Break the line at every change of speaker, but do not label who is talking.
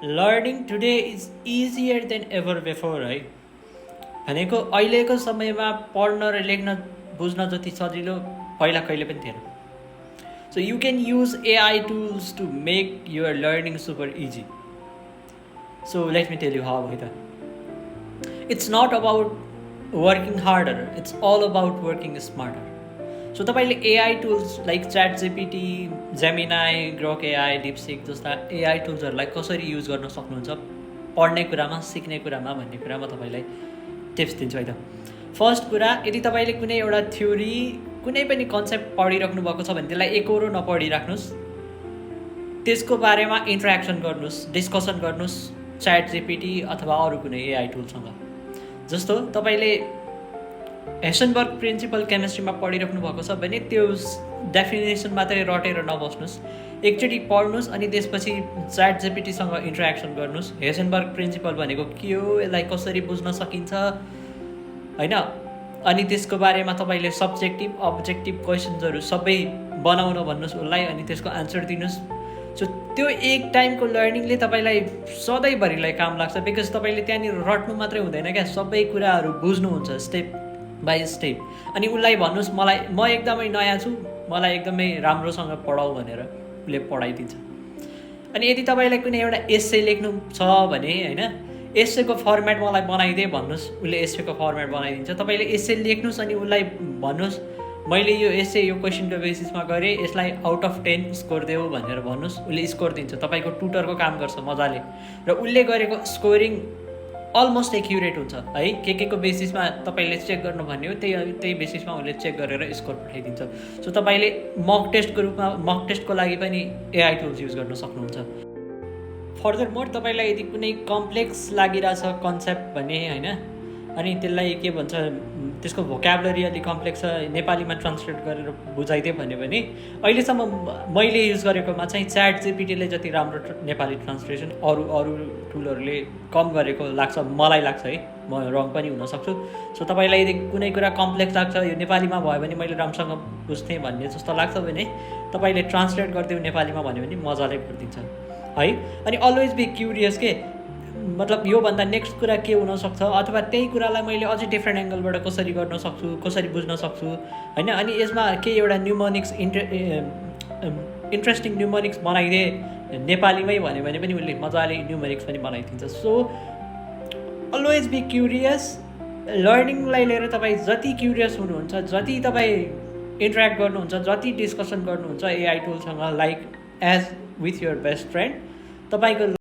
Learning today is easier than ever before है भनेको अहिलेको समयमा पढ्न र लेख्न बुझ्न जति सजिलो पहिला कहिले पनि थिएन. So you can use AI tools to make your learning super easy. So let me tell you how है त. It's not about working harder, it's all about working smarter. So तपाईँले AI tools like ChatGPT, Gemini, Grok AI, DeepSeek जस्ता AI टुल्सहरूलाई कसरी use गर्न सक्नुहुन्छ पढ्ने कुरामा, सिक्ने कुरामा भन्ने कुरा म तपाईँलाई टिप्स दिन्छु है त. फर्स्ट कुरा, यदि तपाईँले कुनै एउटा थ्योरी, कुनै पनि कन्सेप्ट पढिराख्नु भएको छ भने त्यसलाई एकहोरो नपढिराख्नुहोस्. त्यसको बारेमा इन्टरेक्सन गर्नुहोस्, डिस्कसन गर्नुहोस् च्याट जिपिटी अथवा अरू कुनै एआई टुलसँग. जस्तो तपाईँले हेसनबर्ग प्रिन्सिपल केमिस्ट्रीमा पढिराख्नु भएको छ भने त्यो डेफिनेसन मात्रै रटेर नबस्नुहोस्. एकचोटि पढ्नुहोस् अनि त्यसपछि च्याट जिपिटीसँग इन्टरेक्सन गर्नुहोस्. हेसनबर्ग प्रिन्सिपल भनेको के हो, यसलाई कसरी बुझ्न सकिन्छ होइन, अनि त्यसको बारेमा तपाईँले सब्जेक्टिभ अब्जेक्टिभ क्वेसन्सहरू सबै बनाउन भन्नुहोस् उसलाई अनि त्यसको आन्सर दिनुहोस्. सो त्यो एक टाइमको लर्निङले तपाईँलाई सधैँभरिलाई काम लाग्छ. बिकज तपाईँले त्यहाँनिर रट्नु मात्रै हुँदैन क्या, सबै कुराहरू बुझ्नुहुन्छ स्टेप बाई स्टेप. अनि उसलाई भन्नुहोस् म एकदमै नयाँ छु, मलाई एकदमै राम्रोसँग पढाऊ भनेर उसले पढाइदिन्छ. अनि यदि तपाईँलाई कुनै एउटा एस्से लेख्नु छ भने होइन, एस्सेको फर्मेट मलाई बनाइदिए भन्नुहोस्, उसले एस्सेको फर्मेट बनाइदिन्छ. तपाईँले एस्से लेख्नुहोस् अनि उसलाई भन्नुहोस् मैले यो एस्से यो क्वेसनको बेसिसमा गरेँ, यसलाई आउट अफ 10 स्कोर देऊ भनेर भन्नुहोस्, उसले स्कोर दिन्छ. तपाईँको ट्युटरको काम गर्छ मजाले. र उसले गरेको स्कोरिङ अलमोस्ट एक्युरेट हुन्छ है. के को बेसिसमा तपाईँले चेक गर्नु भन्ने हो त्यही बेसिसमा उसले चेक गरेर स्कोर पठाइदिन्छ. सो तपाईँले मक टेस्टको रूपमा, मक टेस्टको लागि पनि एआई टुल्स युज गर्न सक्नुहुन्छ. फर्दर मोर तपाईँलाई यदि कुनै कम्प्लेक्स लागिरहेछ कन्सेप्ट भने होइन, अनि त्यसलाई के भन्छ त्यसको भोक्याबुलरी अलिक कम्प्लेक्स छ, नेपालीमा ट्रान्सलेट गरेर बुझाइदियो भने अहिलेसम्म मैले युज गरेकोमा चाहिँ च्याट जिपिटीले जति राम्रो नेपाली ट्रान्सलेसन अरू टुलहरूले कम गरेको लाग्छ, मलाई लाग्छ है. म रङ पनि हुनसक्छु. सो तपाईँलाई यदि कुनै कुरा कम्प्लेक्स लाग्छ, यो नेपालीमा भयो भने मैले राम्रोसँग बुझ्थेँ भन्ने जस्तो लाग्छ भने तपाईँले ट्रान्सलेट गरिदिउँ नेपालीमा भन्यो भने मजाले गरिदिन्छ है. अनि अलवेज बी क्युरियस के, मतलब योभन्दा नेक्स्ट कुरा के हुनसक्छ अथवा त्यही कुरालाई मैले अझै डिफ्रेन्ट एङ्गलबाट कसरी गर्न सक्छु, कसरी बुझ्न सक्छु होइन. अनि यसमा के एउटा न्युमोनिक्स इन्ट्रेस्टिङ न्युमोनिक्स बनाइदिए नेपालीमै भन्यो भने पनि उसले मजाले न्युमोनिक्स पनि बनाइदिन्छ. So always be curious. लर्निङलाई लिएर तपाईँ जति क्युरियस हुनुहुन्छ, जति तपाईँ इन्टरेक्ट गर्नुहुन्छ, जति डिस्कसन गर्नुहुन्छ एआई टुलसँग like as with your best friend, तपाईँको